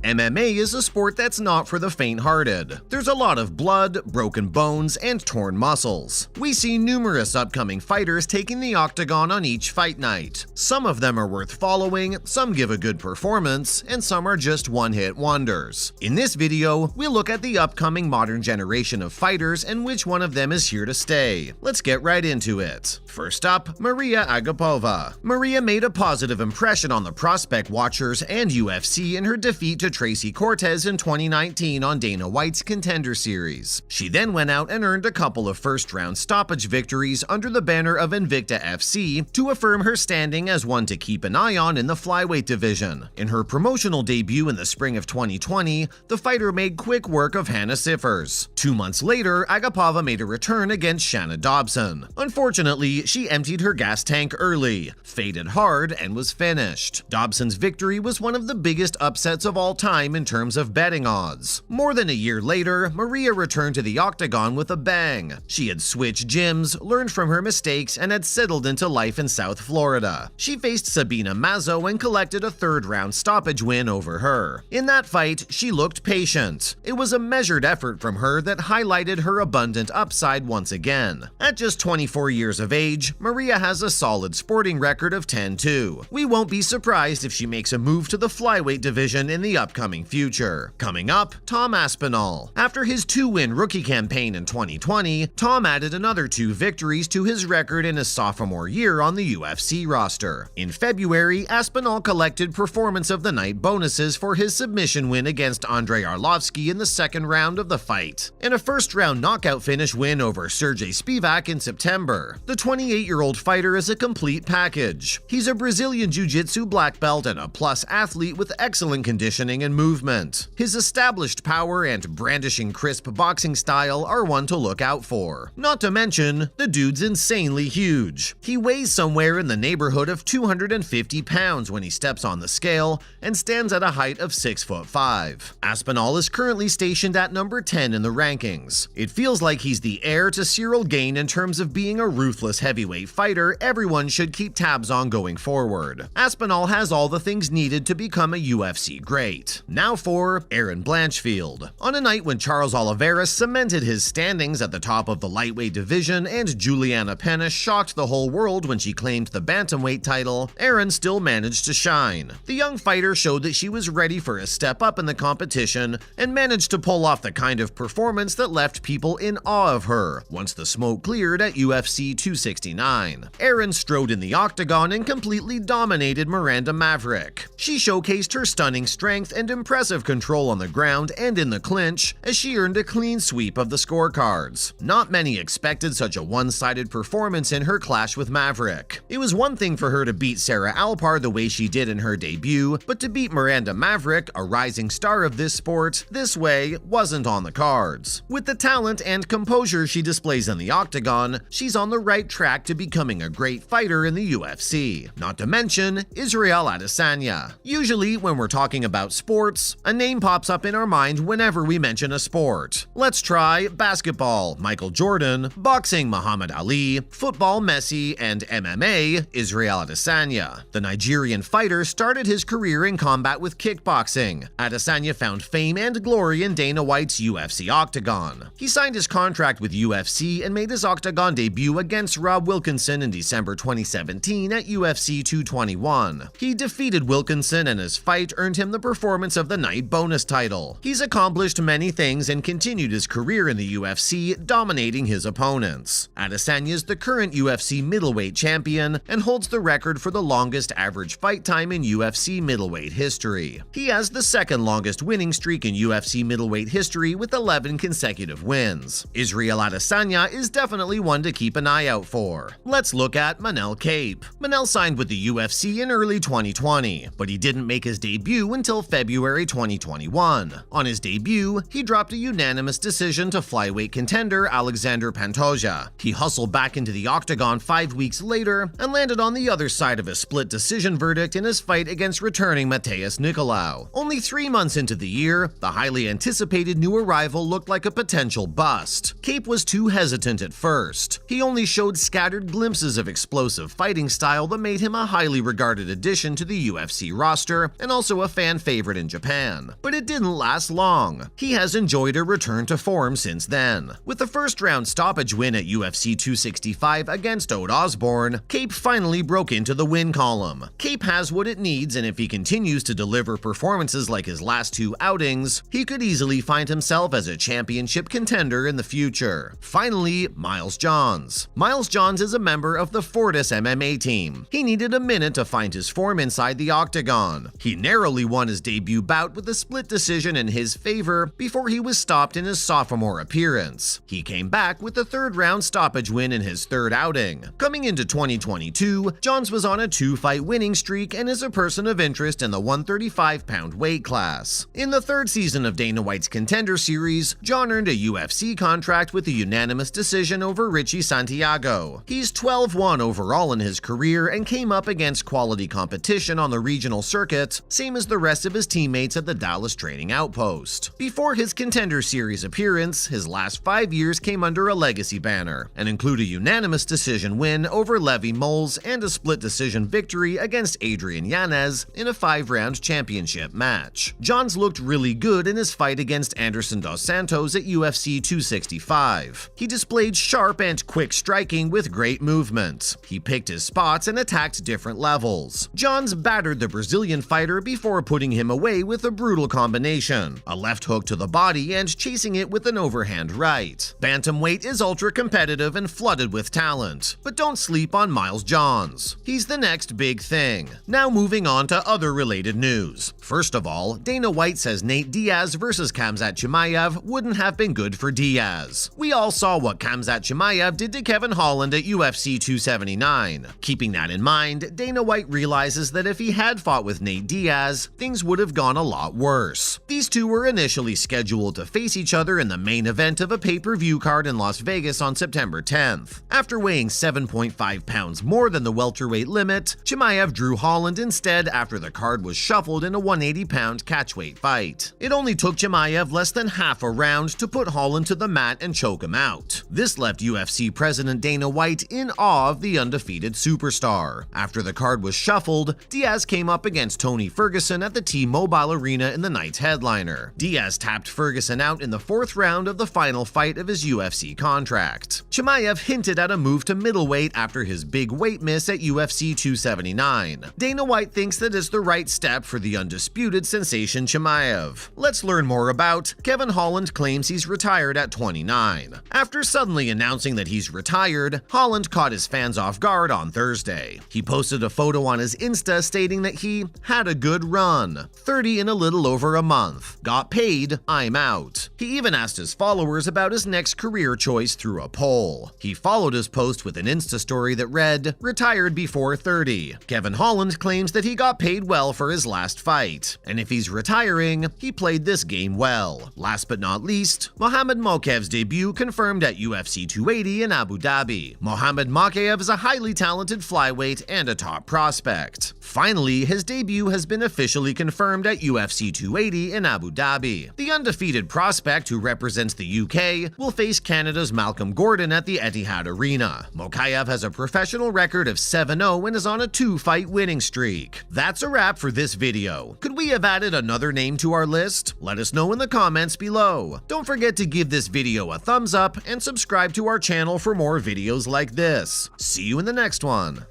MMA is a sport that's not for the faint-hearted. There's a lot of blood, broken bones, and torn muscles. We see numerous upcoming fighters taking the octagon on each fight night. Some of them are worth following, some give a good performance, and some are just one-hit wonders. In this video, we'll look at the upcoming modern generation of fighters and which one of them is here to stay. Let's get right into it. First up, Maria Agapova. Maria made a positive impression on the prospect watchers and UFC in her defeat to Tracy Cortez in 2019 on Dana White's Contender Series. She then went out and earned a couple of first-round stoppage victories under the banner of Invicta FC to affirm her standing as one to keep an eye on in the flyweight division. In her promotional debut in the spring of 2020, the fighter made quick work of Hannah Siffers. 2 months later, Agapova made a return against Shanna Dobson. Unfortunately, she emptied her gas tank early, faded hard, and was finished. Dobson's victory was one of the biggest upsets of all time in terms of betting odds. More than a year later, Maria returned to the octagon with a bang. She had switched gyms, learned from her mistakes, and had settled into life in South Florida. She faced Sabina Mazo and collected a third-round stoppage win over her. In that fight, she looked patient. It was a measured effort from her that highlighted her abundant upside once again. At just 24 years of age, Maria has a solid sporting record of 10-2. We won't be surprised if she makes a move to the flyweight division in the upcoming future. Coming up, Tom Aspinall. After his 2-win rookie campaign in 2020, Tom added another 2 victories to his record in his sophomore year on the UFC roster. In February, Aspinall collected Performance of the Night bonuses for his submission win against Andrei Arlovski in the second round of the fight, and a first-round knockout finish win over Sergey Spivak in September. The 28-year-old fighter is a complete package. He's a Brazilian Jiu-Jitsu black belt and a plus athlete with excellent conditioning and movement. His established power and brandishing crisp boxing style are one to look out for. Not to mention, the dude's insanely huge. He weighs somewhere in the neighborhood of 250 pounds when he steps on the scale and stands at a height of 6'5". Aspinall is currently stationed at number 10 in the rankings. It feels like he's the heir to Cyril Gane in terms of being a ruthless heavyweight fighter everyone should keep tabs on going forward. Aspinall has all the things needed to become a UFC great. Now for Aaron Blanchfield. On a night when Charles Oliveira cemented his standings at the top of the lightweight division and Juliana Pena shocked the whole world when she claimed the bantamweight title, Aaron still managed to shine. The young fighter showed that she was ready for a step up in the competition and managed to pull off the kind of performance that left people in awe of her once the smoke cleared at UFC 269. Aaron strode in the octagon and completely dominated Miranda Maverick. She showcased her stunning strength and impressive control on the ground and in the clinch as she earned a clean sweep of the scorecards. Not many expected such a one-sided performance in her clash with Maverick. It was one thing for her to beat Sarah Alpar the way she did in her debut, but to beat Miranda Maverick, a rising star of this sport, this way wasn't on the cards. With the talent and composure she displays in the octagon, she's on the right track to becoming a great fighter in the UFC. Not to mention Israel Adesanya. Usually when we're talking about sports, a name pops up in our mind whenever we mention a sport. Let's try basketball, Michael Jordan, boxing, Muhammad Ali, football, Messi, and MMA, Israel Adesanya. The Nigerian fighter started his career in combat with kickboxing. Adesanya found fame and glory in Dana White's UFC octagon. He signed his contract with UFC and made his octagon debut against Rob Wilkinson in December 2017 at UFC 221. He defeated Wilkinson and his fight earned him the Performance of the Night bonus title. He's accomplished many things and continued his career in the UFC, dominating his opponents. Adesanya is the current UFC middleweight champion and holds the record for the longest average fight time in UFC middleweight history. He has the second longest winning streak in UFC middleweight history with 11 consecutive wins. Israel Adesanya is definitely one to keep an eye out for. Let's look at Manel Kape. Manel signed with the UFC in early 2020, but he didn't make his debut until February 2021. On his debut, he dropped a unanimous decision to flyweight contender Alexander Pantoja. He hustled back into the octagon 5 weeks later and landed on the other side of a split decision verdict in his fight against returning Mateus Nicolau. Only 3 months into the year, the highly anticipated new arrival looked like a potential bust. Kape was too hesitant at first. He only showed scattered glimpses of explosive fighting style that made him a highly regarded addition to the UFC roster and also a fan favorite favorite in Japan, but it didn't last long. He has enjoyed a return to form since then. With the first-round stoppage win at UFC 265 against Ode Osborne, Cape finally broke into the win column. Cape has what it needs, and if he continues to deliver performances like his last two outings, he could easily find himself as a championship contender in the future. Finally, Miles Johns. Miles Johns is a member of the Fortis MMA team. He needed a minute to find his form inside the octagon. He narrowly won his debut bout with a split decision in his favor before he was stopped in his sophomore appearance. He came back with the third-round stoppage win in his third outing. Coming into 2022, Johns was on a two-fight winning streak and is a person of interest in the 135-pound weight class. In the third season of Dana White's Contender Series, John earned a UFC contract with a unanimous decision over Richie Santiago. He's 12-1 overall in his career and came up against quality competition on the regional circuit, same as the rest of his teammates at the Dallas Training Outpost. Before his Contender Series appearance, his last 5 years came under a legacy banner and include a unanimous decision win over Levi Moles and a split decision victory against Adrian Yanez in a 5-round championship match. Johns looked really good in his fight against Anderson Dos Santos at UFC 265. He displayed sharp and quick striking with great movement. He picked his spots and attacked different levels. Johns battered the Brazilian fighter before putting him away with a brutal combination, a left hook to the body and chasing it with an overhand right. Bantamweight is ultra competitive and flooded with talent, but don't sleep on Miles Johns. He's the next big thing. Now moving on to other related news. First of all, Dana White says Nate Diaz versus Khamzat Chimaev wouldn't have been good for Diaz. We all saw what Khamzat Chimaev did to Kevin Holland at UFC 279. Keeping that in mind, Dana White realizes that if he had fought with Nate Diaz, things would have gone a lot worse. These two were initially scheduled to face each other in the main event of a pay-per-view card in Las Vegas on September 10th. After weighing 7.5 pounds more than the welterweight limit, Chimaev drew Holland instead after the card was shuffled in a 180-pound catchweight fight. It only took Chimaev less than half a round to put Holland to the mat and choke him out. This left UFC President Dana White in awe of the undefeated superstar. After the card was shuffled, Diaz came up against Tony Ferguson at the T-Mobile Arena in the night's headliner. Diaz tapped Ferguson out in the 4th round of the final fight of his UFC contract. Chimaev hinted at a move to middleweight after his big weight miss at UFC 279. Dana White thinks that it's the right step for the undisputed sensation Chimaev. Let's learn more about Kevin Holland claims he's retired at 29. After suddenly announcing that he's retired, Holland caught his fans off guard on Thursday. He posted a photo on his Insta stating that he had a good run, 30 in a little over a month, got paid, I'm out. He even asked his followers about his next career choice through a poll. He followed his post with an Insta story that read, "Retired before 30. Kevin Holland claims that he got paid well for his last fight, and if he's retiring, he played this game well." Last but not least, Mohamed Mokev's debut confirmed at UFC 280 in Abu Dhabi. Mohamed Mokaev is a highly talented flyweight and a top prospect. Finally, his debut has been officially confirmed at UFC 280 in Abu Dhabi. The undefeated prospect who represents the UK will face Canada's Malcolm Gordon at the Etihad Arena. Mokaev has a professional record of 7-0 and is on a 2-fight winning streak. That's a wrap for this video. Could we have added another name to our list? Let us know in the comments below. Don't forget to give this video a thumbs up and subscribe to our channel for more videos like this. See you in the next one.